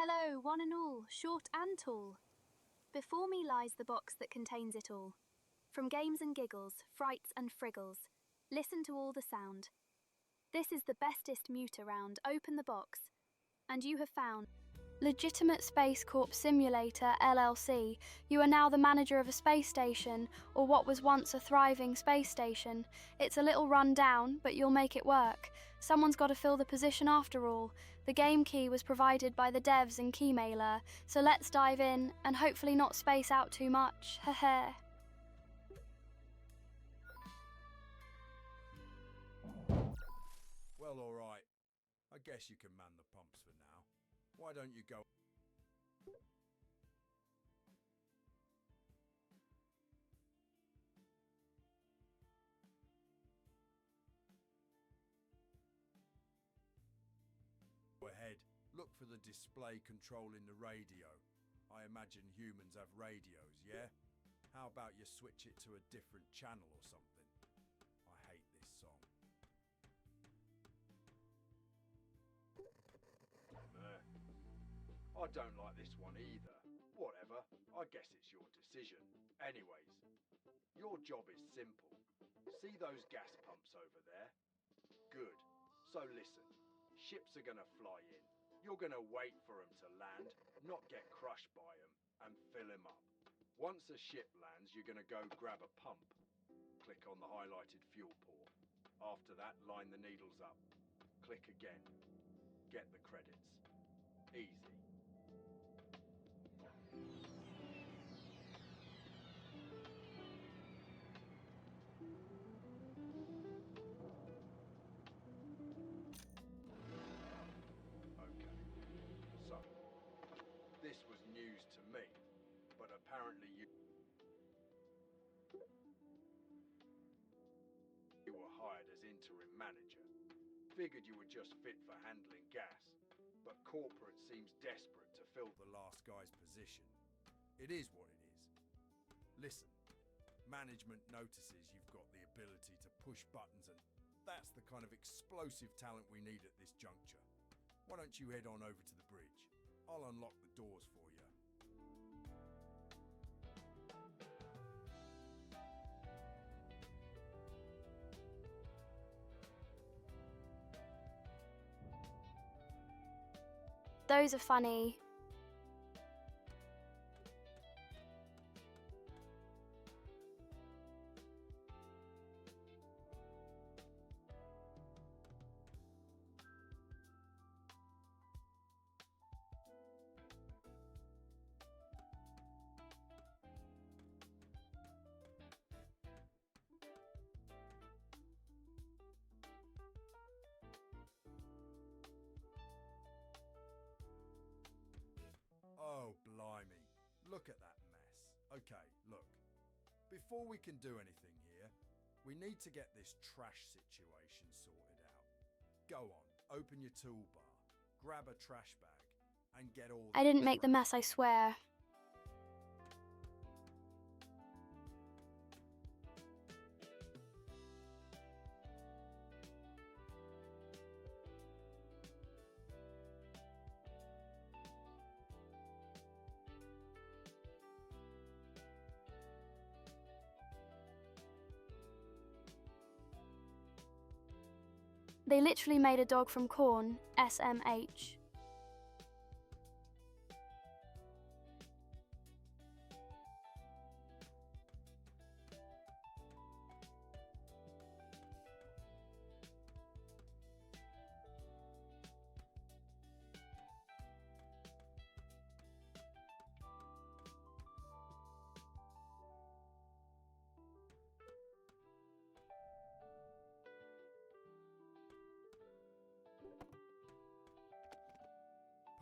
Hello, one and all, short and tall. Before me lies the box that contains it all. From games and giggles, frights and friggles, listen to all the sound. This is the bestest mute around, open the box. And you have found Legitimate Space Corp Simulator, LLC. You are now the manager of a space station, or what was once a thriving space station. It's a little run down, but you'll make it work. Someone's got to fill the position after all. The game key was provided by the devs in Keymailer, so let's dive in and hopefully not space out too much. Heh. Well, all right. I guess you can man the pumps for now. Why don't you go? Go ahead. Look for the display controlling the radio. I imagine humans have radios, yeah? How about you switch it to a different channel or something? I hate this song. I don't like this one either. Whatever, I guess it's your decision. Anyways, your job is simple. See those gas pumps over there? Good. So listen, ships are gonna fly in. You're gonna wait for them to land, not get crushed by them, and fill them up. Once a ship lands, you're gonna go grab a pump. Click on the highlighted fuel port. After that, line the needles up. Click again. Get the credits. Easy. Okay, so this was news to me, but apparently you were hired as interim manager. Figured you were just fit for handling gas, but corporate seems desperate to fill the last guy's position. It is what it is. Listen, management notices you've got the ability to push buttons, and that's the kind of explosive talent we need at this juncture. Why don't you head on over to the bridge? I'll unlock the doors for you. Those are funny. Oh, blimey. Look at that mess. Okay, look. Before we can do anything here, we need to get this trash situation sorted out. Go on, open your toolbar, grab a trash bag, and get all I didn't make the mess, I swear. They literally made a dog from corn, SMH.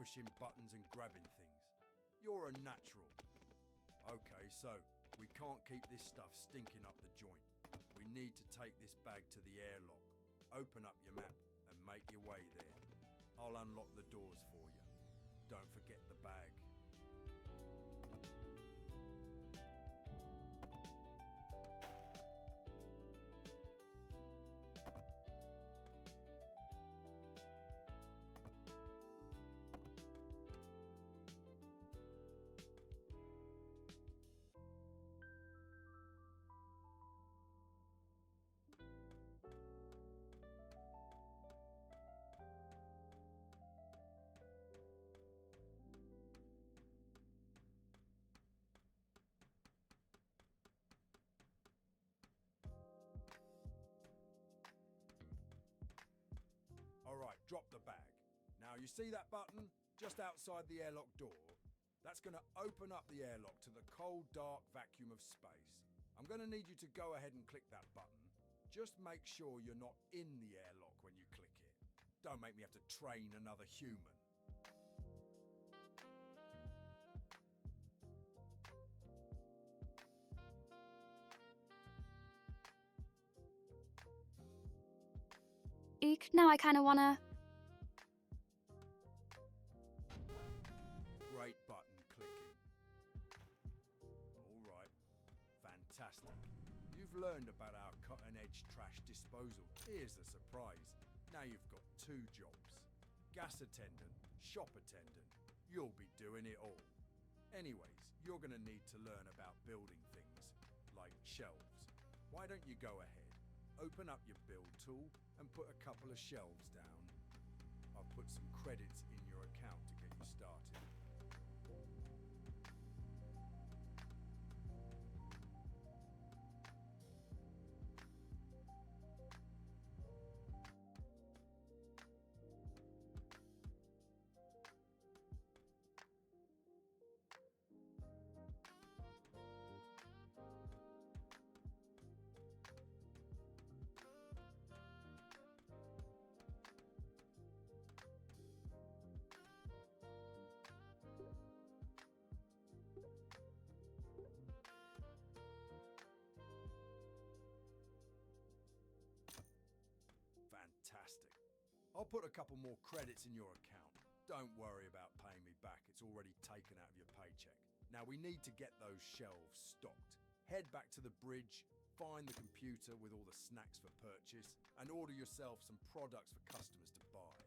pushing buttons and grabbing things. You're a natural. Okay, so we can't keep this stuff stinking up the joint. We need to take this bag to the airlock. Open up your map and make your way there. I'll unlock the doors for you. Don't forget the bag. drop the bag. Now you see that button just outside the airlock door? That's going to open up the airlock to the cold, dark vacuum of space. I'm going to need you to go ahead and click that button. Just make sure you're not in the airlock when you click it. Don't make me have to train another human. Eek, now I kinda wanna... Great button clicking. All right, fantastic. You've learned about our cutting-edge trash disposal. Here's the surprise. Now you've got 2 jobs. Gas attendant, shop attendant. You'll be doing it all. Anyways, you're going to need to learn about building things, like shelves. Why don't you go ahead, open up your build tool and put a couple of shelves down. I'll put some credits in your account to get you started. Fantastic. I'll put a couple more credits in your account. Don't worry about paying me back, it's already taken out of your paycheck. Now we need to get those shelves stocked. Head back to the bridge, find the computer with all the snacks for purchase, and order yourself some products for customers to buy.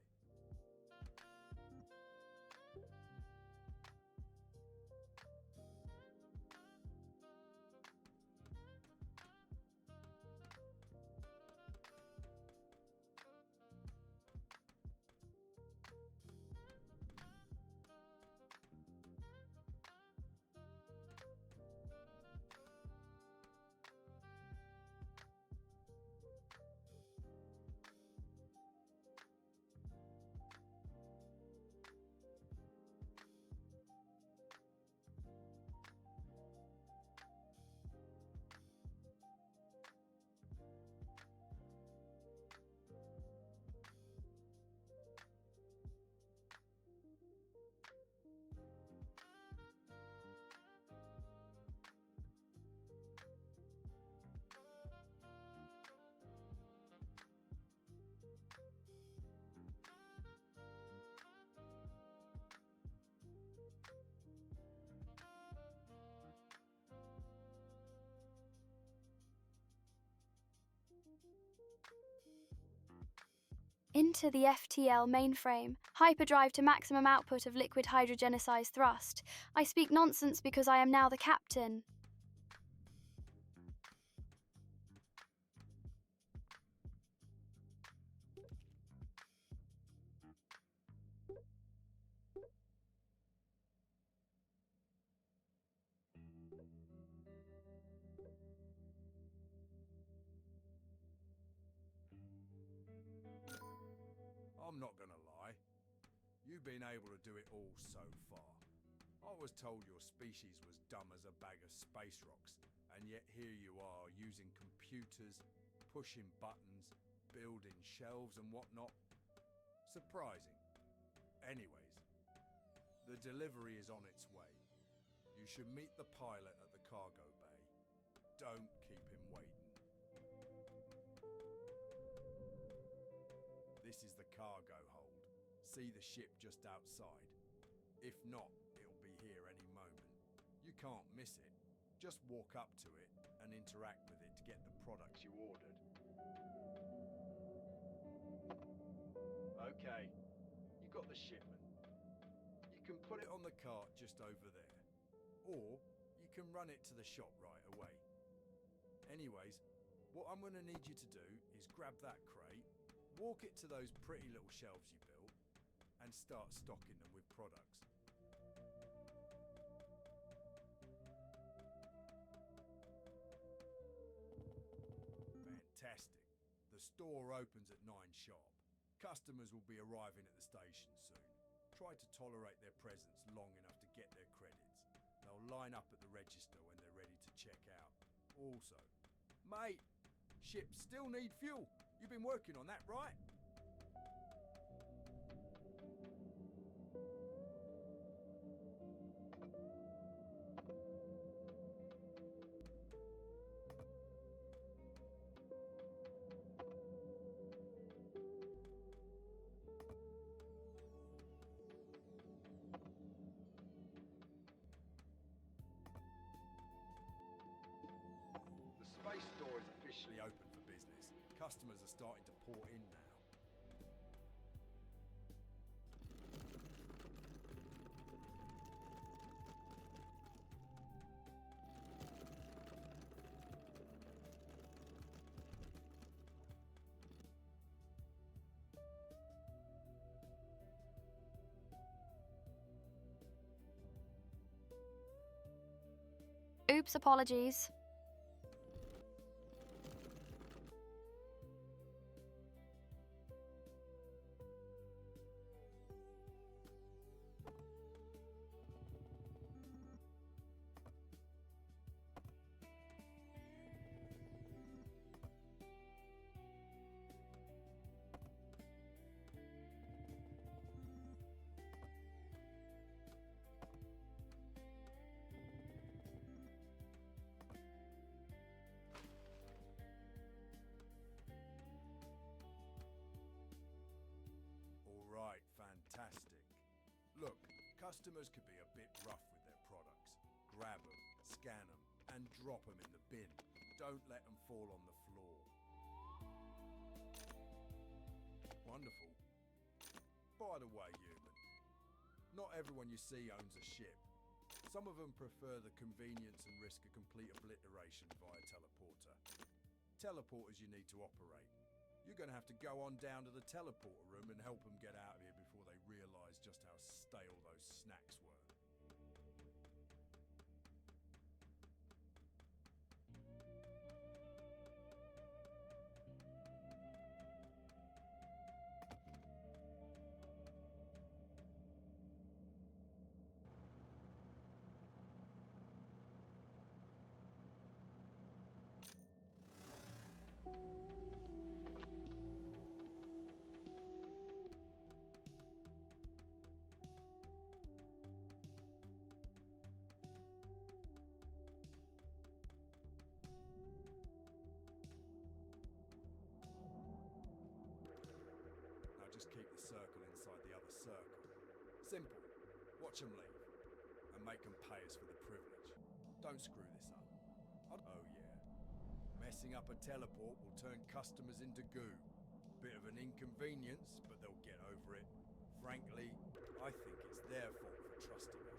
Into the FTL mainframe, hyperdrive to maximum output of liquid hydrogenicized thrust. I speak nonsense because I am now the captain. I'm not gonna lie. You've been able to do it all so far. I was told your species was dumb as a bag of space rocks, and yet here you are using computers, pushing buttons, building shelves and whatnot. Surprising. Anyways, the delivery is on its way. You should meet the pilot at the cargo bay. Don't keep him waiting. This is the cargo hold. See the ship just outside? If not, it'll be here any moment. You can't miss it. Just walk up to it and interact with it to get the products you ordered. Okay, you got the shipment. You can put it on the cart just over there. Or you can run it to the shop right away. Anyways, what I'm going to need you to do is grab that crate, walk it to those pretty little shelves you built, and start stocking them with products. Fantastic. The store opens at 9 sharp. Customers will be arriving at the station soon. Try to tolerate their presence long enough to get their credits. They'll line up at the register when they're ready to check out. Also, mate, ships still need fuel. You've been working on that, right? The space store is officially open for business. Customers are starting to pour in now. Oops, apologies. Right, fantastic. Look, customers could be a bit rough with their products. Grab them, scan them, and drop them in the bin. Don't let them fall on the floor. Wonderful. By the way, human, not everyone you see owns a ship. Some of them prefer the convenience and risk of complete obliteration via teleporter. Teleporters you need to operate. You're going to have to go on down to the teleporter room and help them get out of here before they realise just how stale those snacks were. Just keep the circle inside the other circle. Simple. Watch them leave. And make them pay us for the privilege. Don't screw this up. Oh yeah. Messing up a teleport will turn customers into goo. Bit of an inconvenience, but they'll get over it. Frankly, I think it's their fault for trusting us.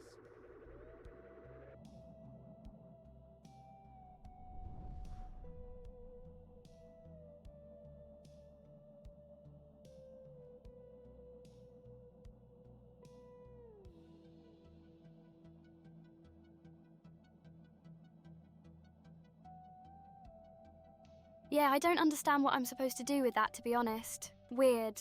Yeah, I don't understand what I'm supposed to do with that, to be honest. Weird.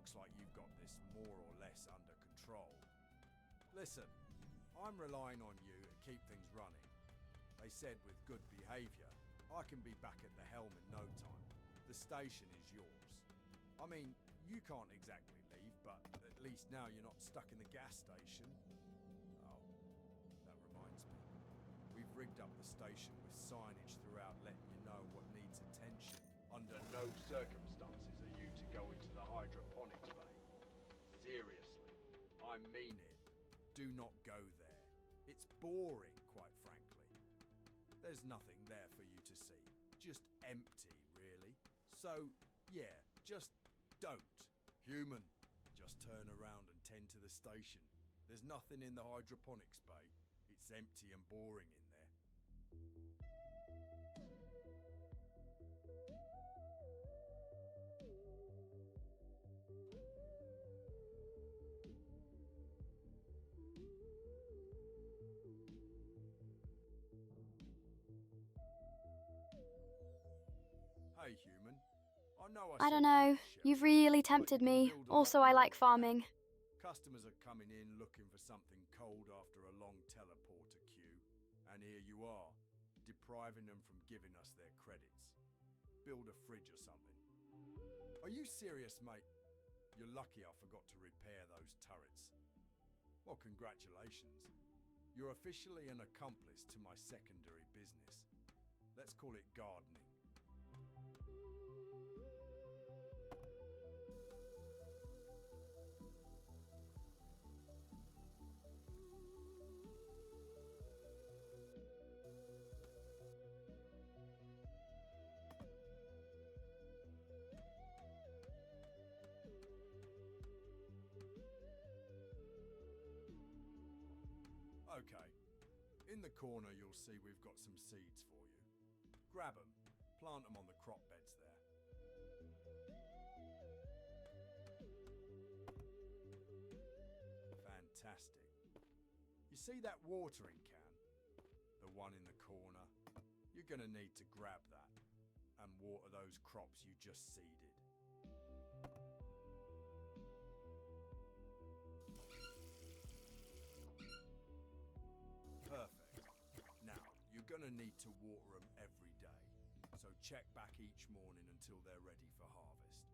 looks like you've got this more or less under control. Listen, I'm relying on you to keep things running. They said with good behaviour, I can be back at the helm in no time. The station is yours. I mean, you can't exactly leave, but at least now you're not stuck in the gas station. Oh, that reminds me. We've rigged up the station with signage throughout letting you know what needs attention. Under no circumstances are you to go into the hydroponics bay. Seriously, I mean it. Do not go there. It's boring, quite frankly. There's nothing there for you to see. Just empty, really. So, yeah, just don't. Human, just turn around and tend to the station. There's nothing in the hydroponics bay. It's empty and boring in there. Hey, human. I know I said don't know. build shelter, You've really but tempted you can me. build a Also, lot I more like than that. farming. Customers are coming in looking for something cold after a long teleporter queue, and here you are, depriving them from giving us their credits. Build a fridge or something. Are you serious, mate? You're lucky I forgot to repair those turrets. Well, congratulations. You're officially an accomplice to my secondary business. Let's call it gardening. Okay. In the corner you'll see we've got some seeds for you. Grab them, plant them on the crop beds there. Fantastic. You see that watering can? The one in the corner? You're gonna need to grab that and water those crops you just seeded. Perfect. Now, you're gonna need to water them every day, so check back each morning until they're ready for harvest.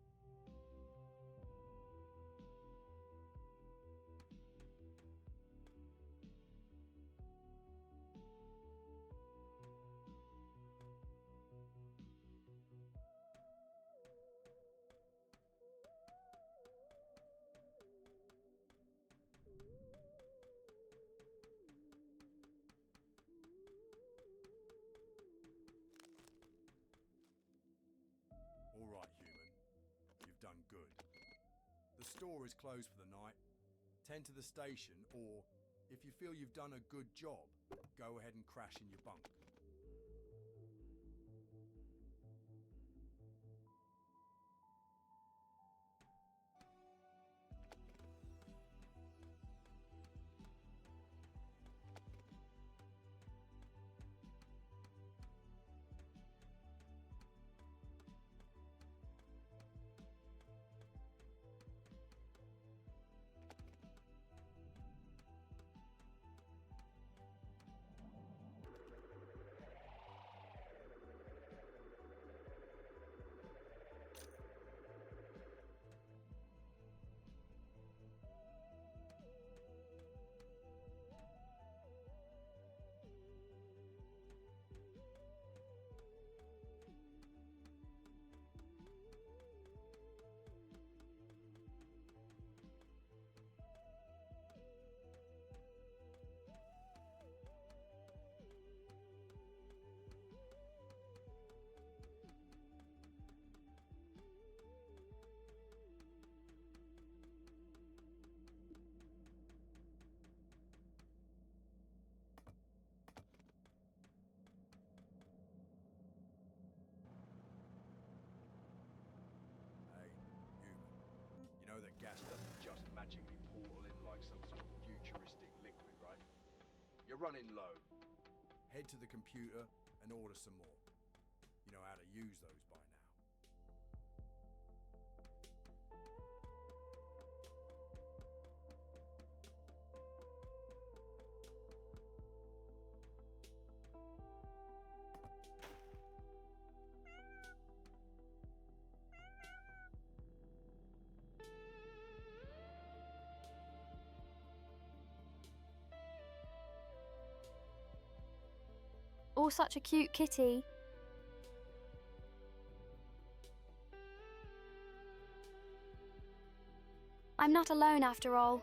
All right, human. You've done good. The store is closed for the night. Tend to the station, or if you feel you've done a good job, go ahead and crash in your bunk. You know that gas doesn't just magically portal in like some sort of futuristic liquid, right? You're running low. Head to the computer and order some more. You know how to use those by now. Or such a cute kitty. I'm not alone after all.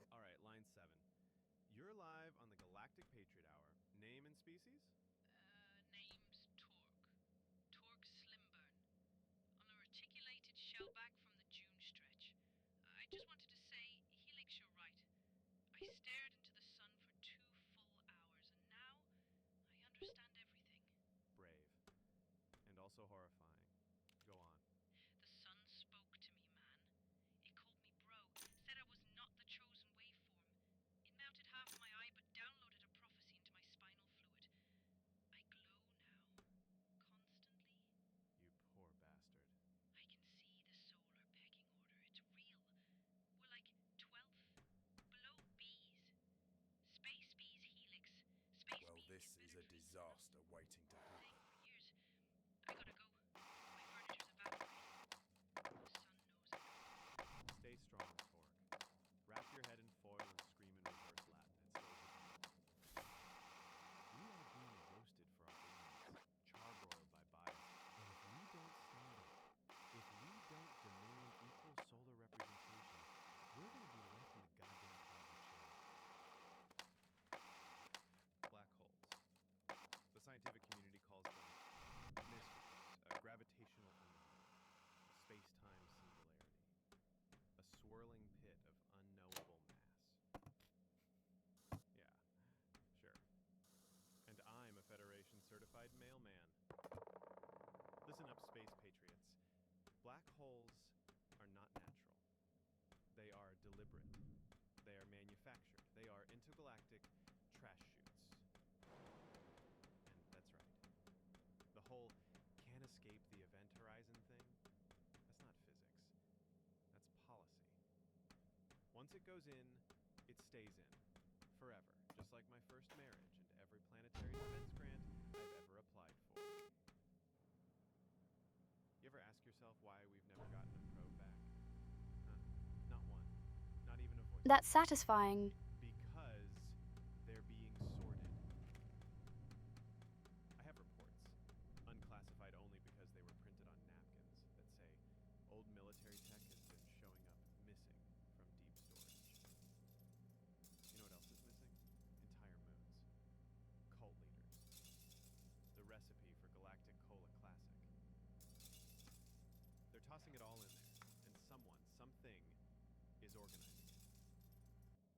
Alright, line 7. You're live on the Galactic Patriot Hour. Name and species? Name's Torque. Torque Slimburn. On a reticulated shellback from the June stretch. I just wanted to say, Helix, you're right. I stared into the sun for 2 full hours, and now I understand everything. Brave. And also horrifying. Go on. The sun spoke to me, man. It called me bro, said I was not the chosen waveform. It melted half my eye, but downloaded a prophecy into my spinal fluid. I glow now. Constantly. You poor bastard. I can see the solar pecking order. It's real. We're like 12th. Below bees. Space bees, Helix. Space Well, bees this get is better a clues disaster waiting to than us. happen. For years. I gotta go. My furniture's evaporating. The sun knows it. Stay strong, Torque. Wrap your head in foil and scream in reverse Latin. It slows it down. We are being roasted for our ignorance, charbroiled by bias. And if we don't stand up, if we don't demand equal solar representation, we're going to be left in the goddamn cosmic shade. Black holes. The scientific community calls them mysteries, gravitational anomaly, space-time singularity, a swirling pit of unknowable mass. Yeah, sure. And I'm a Federation-certified mailman. Listen up, space patriots. Black holes are not natural. They are deliberate. They are manufactured. They are intergalactic trash chutes. And that's right. The whole can't escape the event horizon thing, that's not physics. That's policy. Once it goes in, it stays in. Forever. Just like my first marriage and every planetary defense grant I've ever applied for. You ever ask yourself why we've never gotten a probe back? Huh? Not one. Not even a voice. That's satisfying. Because they're being sorted. I have reports, unclassified only because they were printed on napkins, that say old military tech has been showing up missing from deep storage. You know what else is missing? Entire moons. Cult leaders. The recipe for Galactic Cola Classic. They're tossing it all in there, and someone, something, is organizing it.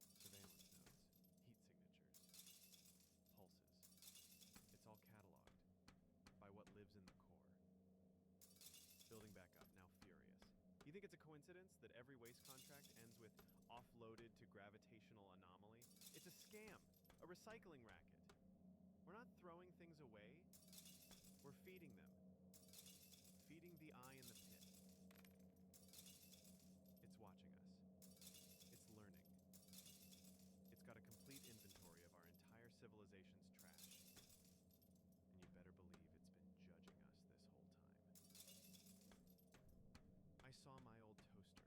Surveillance nodes, heat signatures, coincidence that every waste contract ends with offloaded to gravitational anomaly? It's a scam, a recycling racket. We're not throwing things away, we're feeding them. Feeding the eye in the pit. It's watching us. It's learning. It's got a complete inventory of our entire civilization's trash. And you better believe it's been judging us this whole time. I saw my old toaster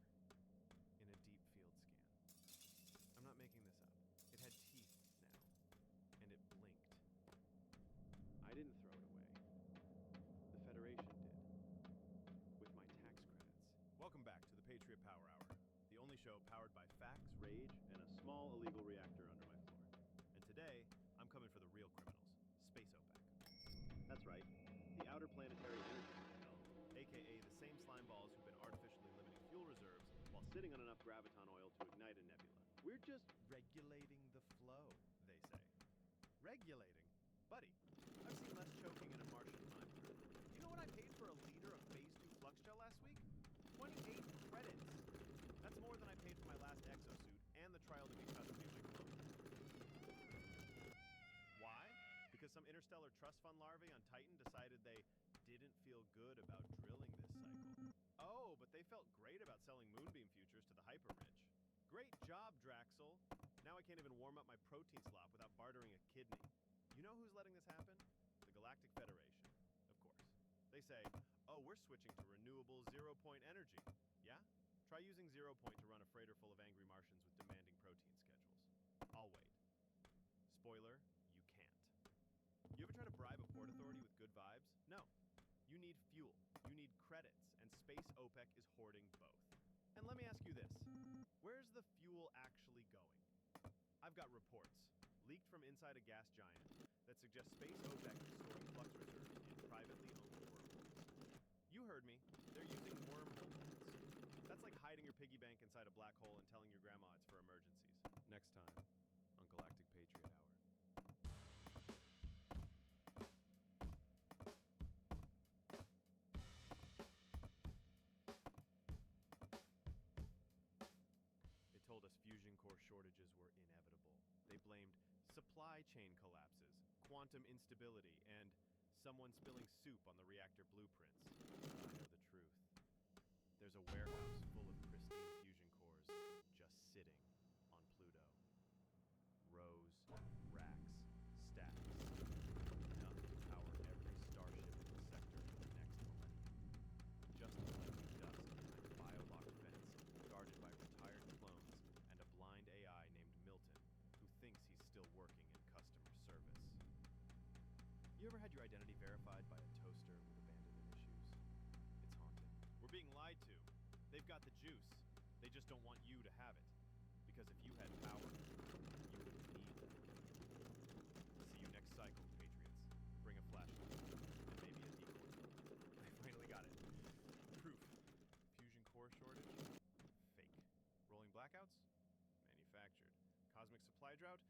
in a deep field scan. I'm not making this up. It had teeth now, and it blinked. I didn't throw it away. The Federation did. With my tax credits. Welcome back to the Patriot Power Hour, the only show powered by facts, rage, and a small illegal reactor under my floor. And today, I'm coming for the real criminals, Space OPEC. That's right, the Outer Planetary Energy Cartel, aka the same slime balls who've been artificially limiting fuel reserves while sitting on enough graviton oil to ignite a nebula. We're just regulating the flow, they say. Regulating? Buddy, I've seen less choking in a Martian monitor. You know what I paid for a liter of Phase 2 flux gel last week? 28 credits. That's more than I paid for my last exosuit and the trial to be custody of my clone. Why? Because some interstellar trust fund larvae on Titan decided they didn't feel good about drilling this cycle. Oh, but they felt great about selling moonbeam futures to the hyper-rich. Great job, Draxel. Now I can't even warm up my protein slop without bartering a kidney. You know who's letting this happen? The Galactic Federation, of course. They say, oh, we're switching to renewable zero-point energy. Yeah? Try using zero point to run a freighter full of angry Martians with demanding protein schedules. I'll wait. Spoiler, you can't. You ever try to bribe a port authority with good vibes? No. You need fuel, you need credits, and Space OPEC is hoarding both. And let me ask you this. Where's the fuel actually going? I've got reports, leaked from inside a gas giant, that suggest Space OPEC is storing flux reserves in privately owned wormholes. You heard me. They're using wormhole vaults. That's like hiding your piggy bank inside a black hole and telling your grandma it's for emergencies. Next time on Galactic Patriot Hour. They told us fusion core shortages were inevitable. They blamed supply chain collapses, quantum instability, and someone spilling soup on the reactor blueprints. I know the truth. There's a warehouse full of pristine fusion cores just sitting on Pluto. Rows, racks, stacks. Enough to power every starship in the sector for the next millennium. Just collecting dust behind a biolock fence guarded by retired clones and a blind AI named Milton who thinks he's still working in customer service. You ever had your identity verified by a toaster with abandonment issues? It's haunting. We're being lied to. They've got the juice. They just don't want you to have it. Because if you had power, you wouldn't need them. See you next cycle, Patriots. Bring a flashlight. And maybe a decoy. I finally got it. Proof. Fusion core shortage? Fake. Rolling blackouts? Manufactured. Cosmic supply drought?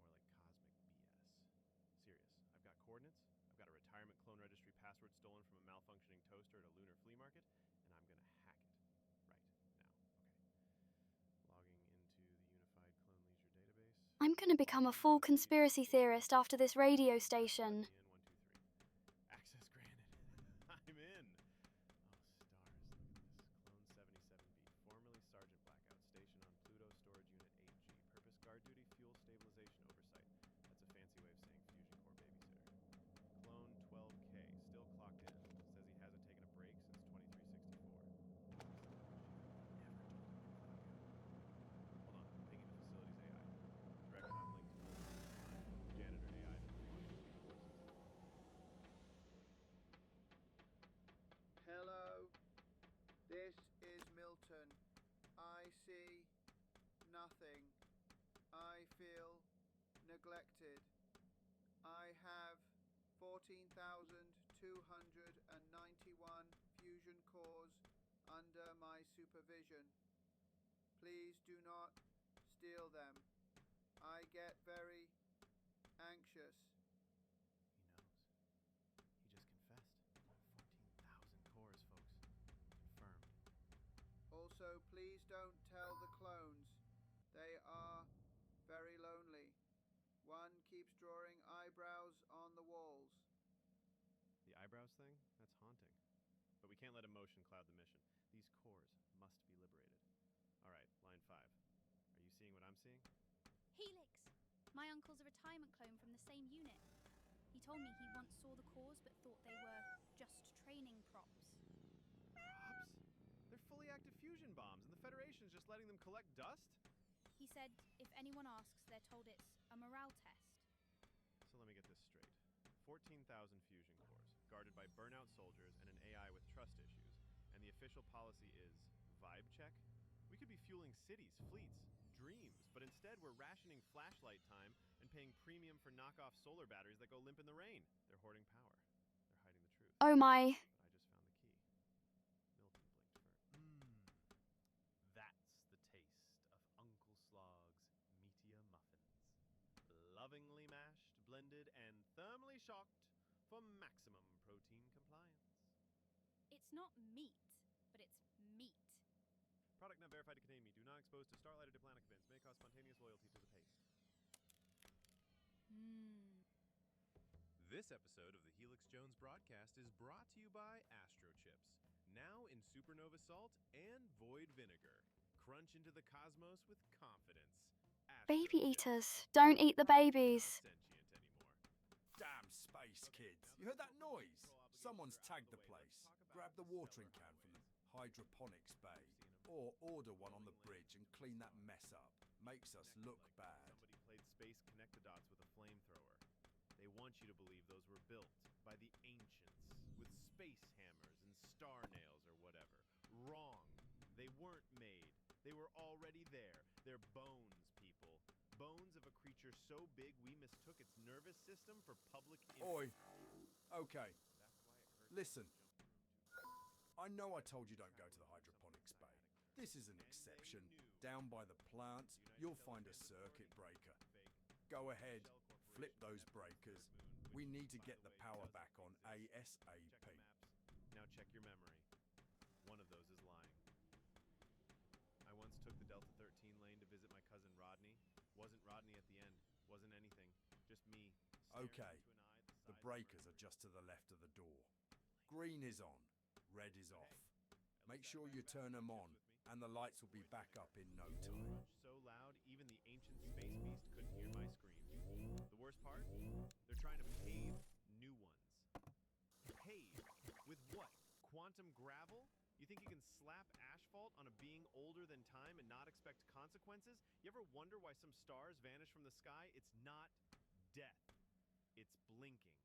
More like cosmic BS. Serious. I've got coordinates. I've got a retirement clone registry password stolen from a malfunctioning toaster at a lunar flea market, and I'm gonna hack it right now. Okay. Logging into the Unified Clone Leisure Database. I'm going to become a full conspiracy theorist after this radio station. 1, 2, 3. Access granted. I'm in. Oh, stars. Look at this. Clone 77B, formerly Sergeant Blackout, station on Pluto Storage Unit 8G. Purpose guard duty, fuel stabilization oversight. That's a fancy way of saying fusion core babysitter. Clone 12K, still clocked in. Says he hasn't taken a break since 2364. Never told him. Hold on, I'm pinging the facilities AI. Director not linked. Janitor AI. Hello, this is Milton. I see nothing. I feel neglected. I have 14,291 fusion cores under my supervision. Please do not steal them. I get very anxious. He knows. He just confessed. 14,000 cores, folks. Confirmed. Also, Also, please don't tell the clones. They are very lonely. One keeps drawing eyebrows on the walls. The eyebrows thing? That's haunting. But we can't let emotion cloud the mission. These cores must be liberated. All right, line 5. Are you seeing what I'm seeing? Helix! My uncle's a retirement clone from the same unit. He told me he once saw the cores but thought they were just training props. Props? They're fully active fusion bombs, and the Federation's just letting them collect dust? He said if anyone asks, they're told it's a morale test. So let me get this straight. 14,000 fusion cores, guarded by burnout soldiers and an AI with trust issues, and the official policy is vibe check? We could be fueling cities, fleets, dreams, but instead we're rationing flashlight time and paying premium for knockoff solar batteries that go limp in the rain. They're hoarding power. They're hiding the truth. Oh my. But I just found the key. Milton blinked first. That's the taste of Uncle Slog's meteor muffins. Lovingly mashed, blended, and thermally shocked for maximum protein compliance. It's not meat, but it's meat. Product not verified to contain meat. Do not expose to starlight or diplomatic events. May cause spontaneous loyalty to the paste. This episode of the Helix Jones broadcast is brought to you by Astrochips, now in supernova salt and void vinegar. Crunch into the cosmos with confidence. Baby Astrochips. eaters, don't eat the babies. Not sentient anymore. Damn space kids. You heard that noise? Someone's tagged the place. Grab the watering can from the hydroponics bay. Or order one on the bridge and clean that mess up. Makes us look bad. Somebody played Space Connect-A-Dots with a flamethrower. They want you to believe those were built by the ancients with space hammers and star nails or whatever. Wrong. They weren't made. They were already there. They're bones, people. Bones of a creature so big we mistook its nervous system for public Oi. interest. Okay. Listen. I know I told you don't go to the hydroponics bay. This is an exception. Down by the plants, you'll find a circuit breaker. Go ahead, flip those breakers. We need to get the power back on ASAP. Now check your memory. One of those is lying. I once took the Delta 13 lane to visit my cousin Rodney. Wasn't Rodney at the end. Wasn't anything. Just me. Okay. The breakers are just to the left of the door. Green is on. Red is off. Make sure you turn them on, and the lights will be back up in no time. So loud, even the ancient space beast couldn't hear my screams. The worst part? They're trying to pave new ones. Pave? With what? Quantum gravel? You think you can slap asphalt on a being older than time and not expect consequences? You ever wonder why some stars vanish from the sky? It's not death. It's blinking.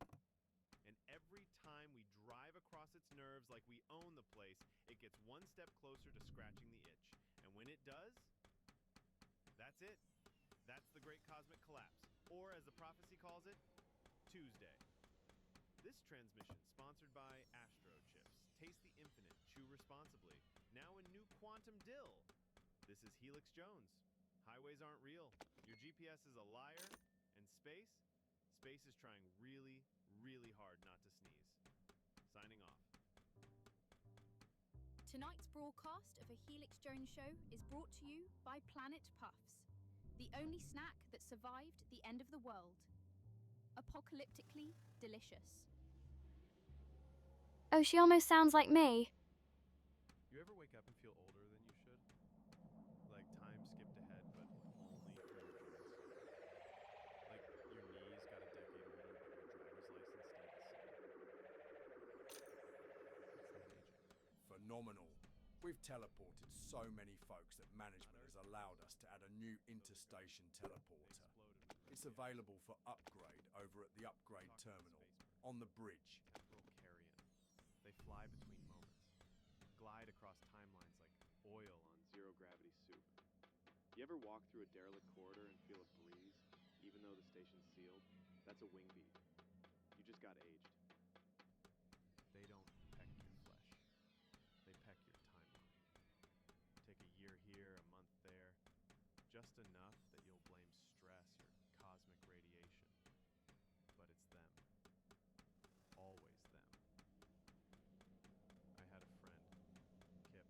And every time we drive across its nerves like we own the place, it gets one step closer to scratching the itch. And when it does, that's it. That's the Great Cosmic Collapse. Or, as the prophecy calls it, Tuesday. This transmission, sponsored by Astrochips. Taste the infinite, chew responsibly. Now in new quantum dill. This is Helix Jones. Highways aren't real. Your GPS is a liar. And space? Space is trying really, really hard not to sneeze. Signing off. Tonight's broadcast of a Helix Jones show is brought to you by Planet Puffs, the only snack that survived the end of the world. Apocalyptically delicious. Oh, she almost sounds like me. You ever wake up and feel older than you should? Like time skipped ahead, but only for your joints? Like your knees got a decade older, but your driver's license stayed the same? It's not aging. Phenomenal. We've teleported so many folks that management has allowed us to add a new interstation teleporter. It's available for upgrade over at the upgrade terminal on the bridge. Temporal carrion. They fly between moments, glide across timelines like oil on zero-gravity soup. You ever walk through a derelict corridor and feel a breeze, even though the station's sealed? That's a wing beat. You just got aged. They don't peck your flesh. They peck your timeline. Take a year here, a month there, just enough that you'll blame stress or cosmic radiation. But it's them. Always them. I had a friend, Kip.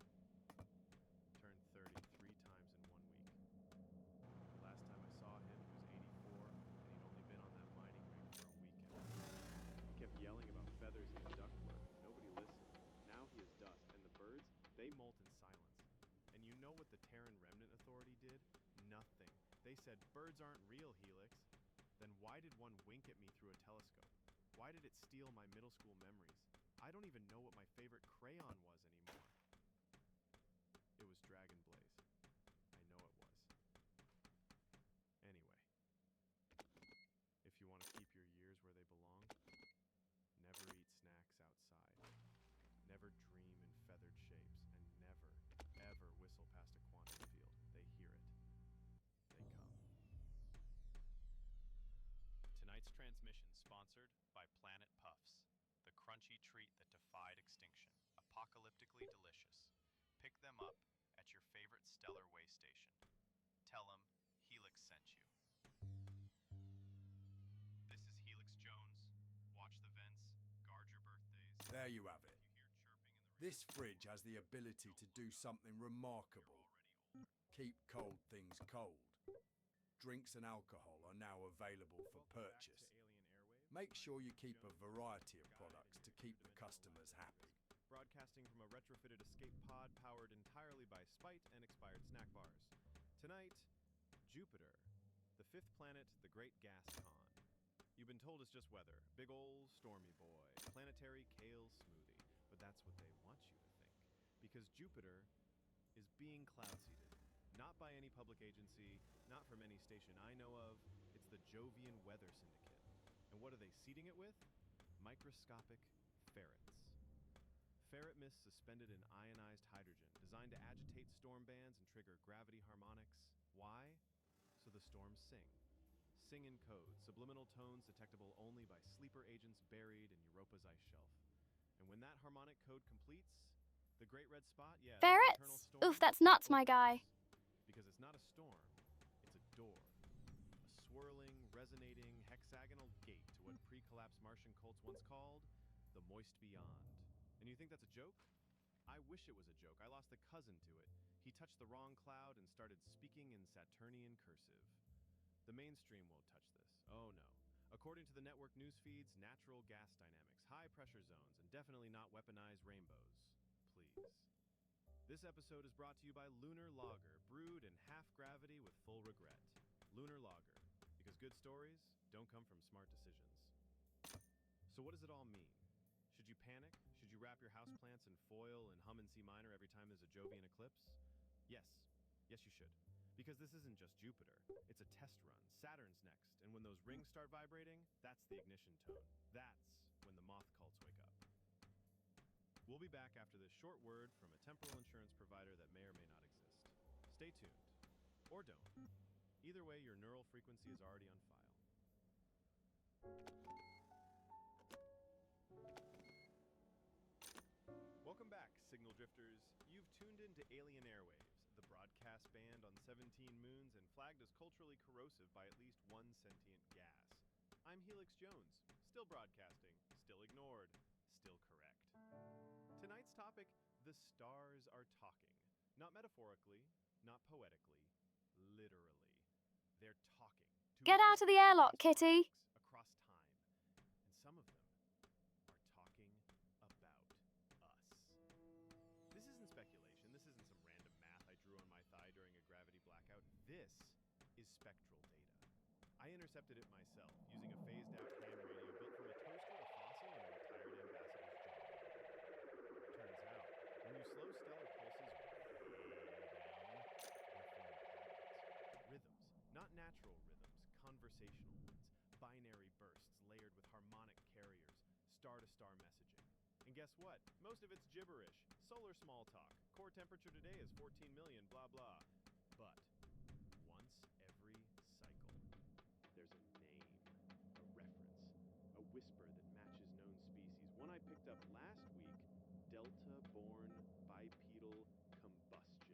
They said, birds aren't real, Helix. Then why did one wink at me through a telescope? Why did it steal my middle school memories? I don't even know what my favorite crayon was anymore. It was Dragon Blaze. I know it was. Anyway, if you want to keep your years where they belong, never eat snacks outside. Never dream in feathered shapes, and never, ever whistle past a quantum field. They hear it. They come. Tonight's transmission sponsored by Planet Puffs, the crunchy treat that defied extinction, apocalyptically delicious. Pick them up at your favorite Stellar Way station. Tell them Helix sent you. This is Helix Jones. Watch the vents, guard your birthdays. There you have it. If you hear chirping in the This fridge has the ability to do something remarkable. Keep cold things cold. Drinks and alcohol are now available for purchase. Make sure you keep a variety of products to keep the customers happy. Broadcasting from a retrofitted escape pod powered entirely by spite and expired snack bars. Tonight, Jupiter, the fifth planet, the great gas con. You've been told it's just weather. Big ol' stormy boy, planetary kale smoothie. But that's what they want you to think. Because Jupiter is being cloud seeded. Not by any public agency, not from any station I know of. It's the Jovian Weather Syndicate. And what are they seeding it with? Microscopic ferrets. Ferret mist suspended in ionized hydrogen, designed to agitate storm bands and trigger gravity harmonics. Why? So the storms sing. Sing in code, subliminal tones detectable only by sleeper agents buried in Europa's ice shelf. And when that harmonic code completes, the great red spot, yeah, the eternal Ferrets? storm Oof, that's nuts, my guy. because it's not a storm, it's a door. A swirling, resonating, hexagonal gate to what pre-collapsed Martian cults once called the moist beyond. And you think that's a joke? I wish it was a joke. I lost a cousin to it. He touched the wrong cloud and started speaking in Saturnian cursive. The mainstream won't touch this. Oh no. According to the network news feeds, natural gas dynamics, high pressure zones, and definitely not weaponized rainbows. Please. This episode is brought to you by Lunar Lager, brewed in half gravity with full regret. Lunar Lager, because good stories don't come from smart decisions. So what does it all mean? Should you panic? Should you wrap your houseplants in foil and hum in C minor every time there's a Jovian eclipse? Yes. Yes, you should. Because this isn't just Jupiter. It's a test run. Saturn's next. And when those rings start vibrating, that's the ignition tone. That's when the moth cults wake up. We'll be back after this short word from a temporal insurance provider that may or may not exist. Stay tuned. Or don't. Either way, your neural frequency is already on file. Welcome back, signal drifters. You've tuned into Alien Airwaves, the broadcast banned on 17 moons and flagged as culturally corrosive by at least one sentient gas. I'm Helix Jones, still broadcasting, still ignored, still correct. Tonight's topic, the stars are talking. Not metaphorically, not poetically, literally. They're talking. To Get out of the airlock, Kitty. across time. And some of them are talking about us. This isn't speculation. This isn't some random math I drew on my thigh during a gravity blackout. This is spectral data. I intercepted it myself using a phased-out ham radio built from a toaster, a fossil, and a retired ambassador's jaw. Turns out, when you slow stellar pulses way down, they form patterns. Rhythms, not natural rhythms, conversational ones. Binary bursts layered with harmonic carriers, star-to-star messaging. And guess what? Most of it's gibberish. Solar small talk. Core temperature today is 14 million, blah blah. But once every cycle, there's a name, a reference, a whisper that matches known species. One I picked up last week, Delta-born bipedal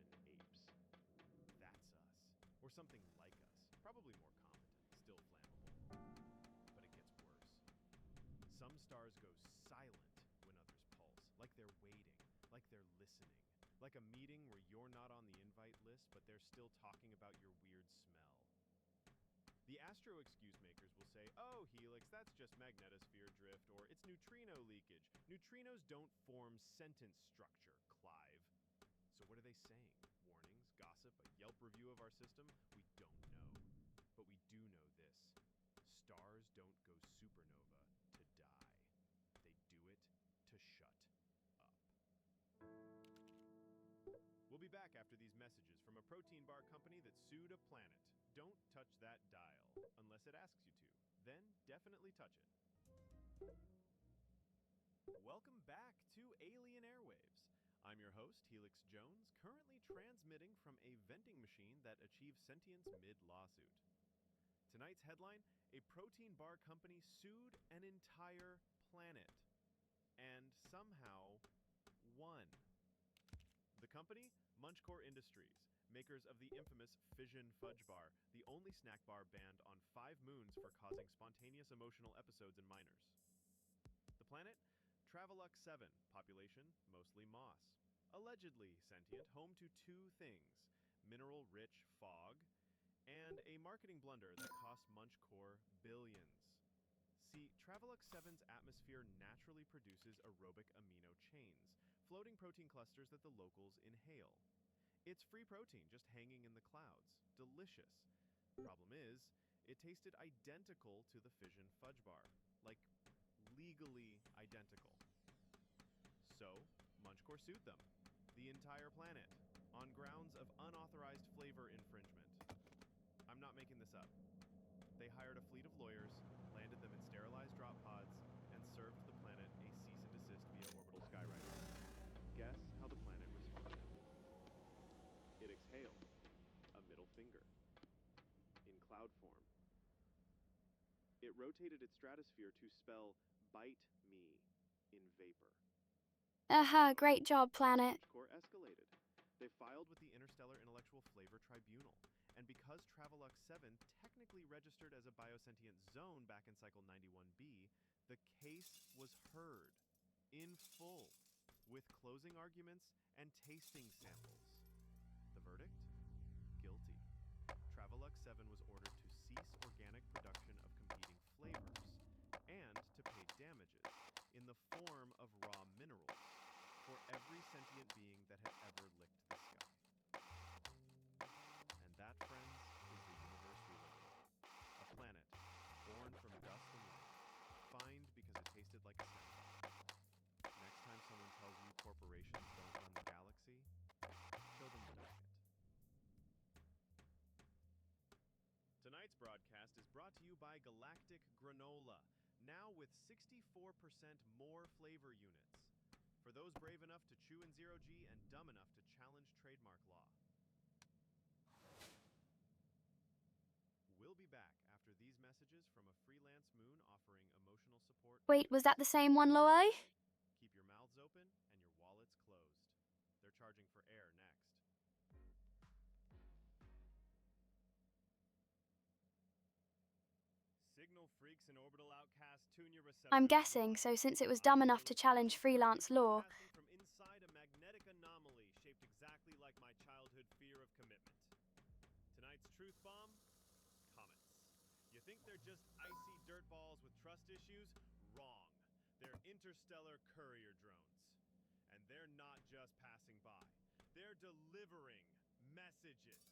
combustion apes. That's us. Or something like us. Probably more competent, still flammable. But it gets worse. Some stars go silent when others pulse, like they're waiting, like they're listening, like a meeting where you're not on the invite list, but they're still talking about your weird smell. The astro excuse makers will say, oh, Helix, that's just magnetosphere drift, or it's neutrino leakage. Neutrinos don't form sentence structure, Clive. So what are they saying? Warnings, gossip, a Yelp review of our system? We don't know. back after these messages from a protein bar company that sued a planet. Don't touch that dial, unless it asks you to. Then definitely touch it. Welcome back to Alien Airwaves. I'm your host, Helix Jones, currently transmitting from a vending machine that achieves sentience mid-lawsuit. Tonight's headline, a protein bar company sued an entire planet. And somehow won. The company? Munchcore Industries, makers of the infamous Fission Fudge Bar, the only snack bar banned on 5 moons for causing spontaneous emotional episodes in minors. The planet? Travelux 7, population mostly moss. Allegedly sentient, home to 2 things, mineral-rich fog, and a marketing blunder that cost Munchcore billions. See, Travelux 7's atmosphere naturally produces aerobic amino chains, floating protein clusters that the locals inhale. It's free protein just hanging in the clouds. Delicious. Problem is, it tasted identical to the Fission Fudge Bar. Like, legally identical. So, Munchcore sued them, the entire planet, on grounds of unauthorized flavor infringement. I'm not making this up. They hired a fleet of lawyers, landed them in sterilized drop pods, and served the planet a cease and desist via orbital skywriter. Guess how the planet responded? It exhaled a middle finger in cloud form. It rotated its stratosphere to spell "bite me" in vapor. Aha, great job, planet. Corp escalated. They filed with the Interstellar Intellectual Flavor Tribunal, and because Travelux 7 technically registered as a biosentient zone back in Cycle 91b, the case was heard in full, with closing arguments and tasting samples. The verdict? Guilty. Travelux 7 was ordered to cease organic production of competing flavors and to pay damages in the form of raw minerals for every sentient being that had ever licked the sky. And that, friends, is the universe we live in. A planet born from dust and light, fined because it tasted like a snack bar. Next time someone tells you corporations don't run the galaxy, show them the bullshit. Tonight's broadcast is brought to you by Galactic Granola, now with 64% more flavor units. For those brave enough to chew in zero-G and dumb enough to challenge trademark law. We'll be back after these messages from a freelance moon offering emotional support. Wait, was that the same one, Loei? Keep your mouths open and your wallets closed. They're charging for air next. Signal freaks and orbital outcasts, tune your receptors. I'm guessing, so since it was dumb enough to challenge freelance law. From inside a magnetic anomaly shaped exactly like my childhood fear of commitment. Tonight's truth bomb? Comets. You think they're just icy dirt balls with trust issues? Wrong. They're interstellar courier drones. And they're not just passing by. They're delivering messages.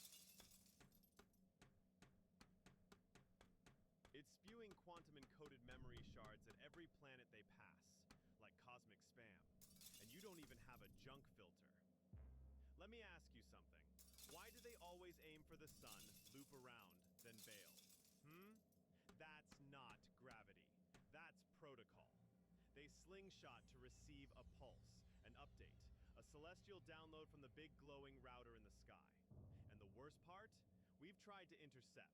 It's spewing quantum-encoded memory shards at every planet they pass, like cosmic spam. And you don't even have a junk filter. Let me ask you something. Why do they always aim for the sun, loop around, then bail? That's not gravity. That's protocol. They slingshot to receive a pulse, an update, a celestial download from the big glowing router in the sky. And the worst part? We've tried to intercept.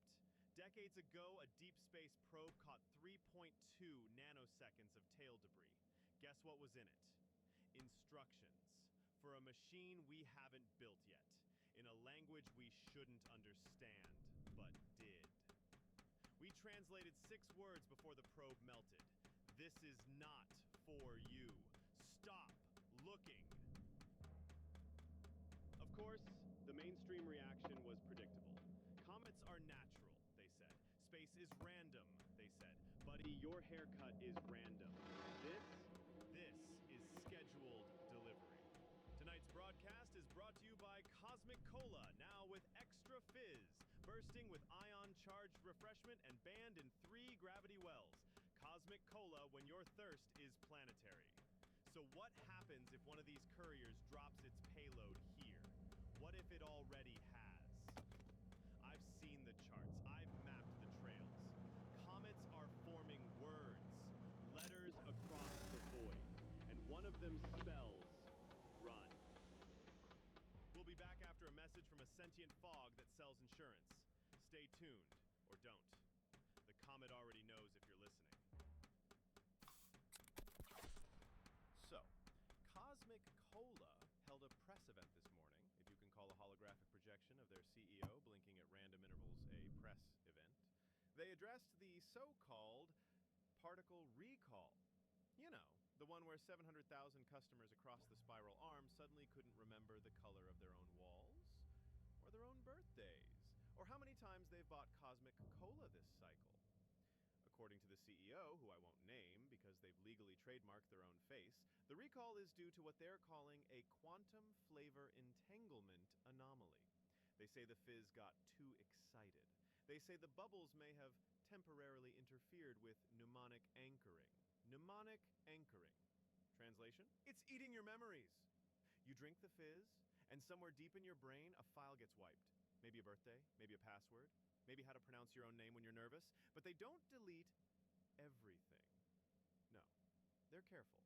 Decades ago, a deep space probe caught 3.2 nanoseconds of tail debris. Guess what was in it? Instructions for a machine we haven't built yet, in a language we shouldn't understand, but did. We translated 6 words before the probe melted. This is not for you. Stop looking. Of course, the mainstream reaction was predictable. Comets are natural, they said. Space is random, they said. Buddy, your haircut is random. This is scheduled delivery. Tonight's broadcast is brought to you by Cosmic Cola, now with extra fizz, bursting with ion-charged refreshment and banned in 3 gravity wells. Cosmic Cola when your thirst is planetary. So what happens if one of these couriers drops its payload here? What if it already has? I've seen the charts. I've mapped the trails. Comets are forming words, letters across the void, and one of them spells run. We'll be back after a message from a sentient fog that sells insurance. Stay tuned, or don't. The comet already knows if you're listening. So, Cosmic Cola held a press event this morning, if you can call a holographic projection of their CEO blinking at random intervals a press event. They addressed the so-called particle recall. You know, the one where 700,000 customers across the spiral arm suddenly couldn't remember the color of their own walls, or their own birthdays, or how many times they've bought Cosmic Cola this cycle. According to the CEO, who I won't name because they've legally trademarked their own face, the recall is due to what they're calling a quantum flavor entanglement anomaly. They say the fizz got too excited. They say the bubbles may have temporarily interfered with mnemonic anchoring. Mnemonic anchoring. Translation? It's eating your memories. You drink the fizz, and somewhere deep in your brain, a file gets wiped. Maybe a birthday, maybe a password, maybe how to pronounce your own name when you're nervous, but they don't delete everything. No, they're careful.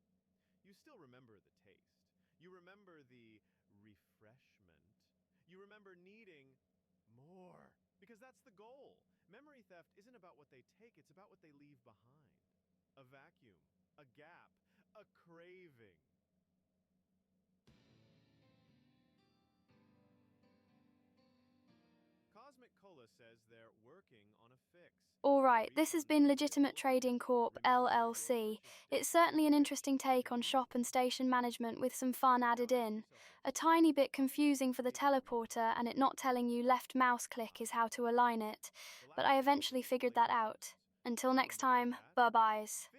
You still remember the taste. You remember the refreshment. You remember needing more, because that's the goal. Memory theft isn't about what they take, it's about what they leave behind. A vacuum, a gap, a craving. Cosmic Cola says they're working on a fix. Alright, this has been Legitimate Trading Corp, LLC. It's certainly an interesting take on shop and station management with some fun added in. A tiny bit confusing for the teleporter and it not telling you left mouse click is how to align it, but I eventually figured that out. Until next time, bye-byes.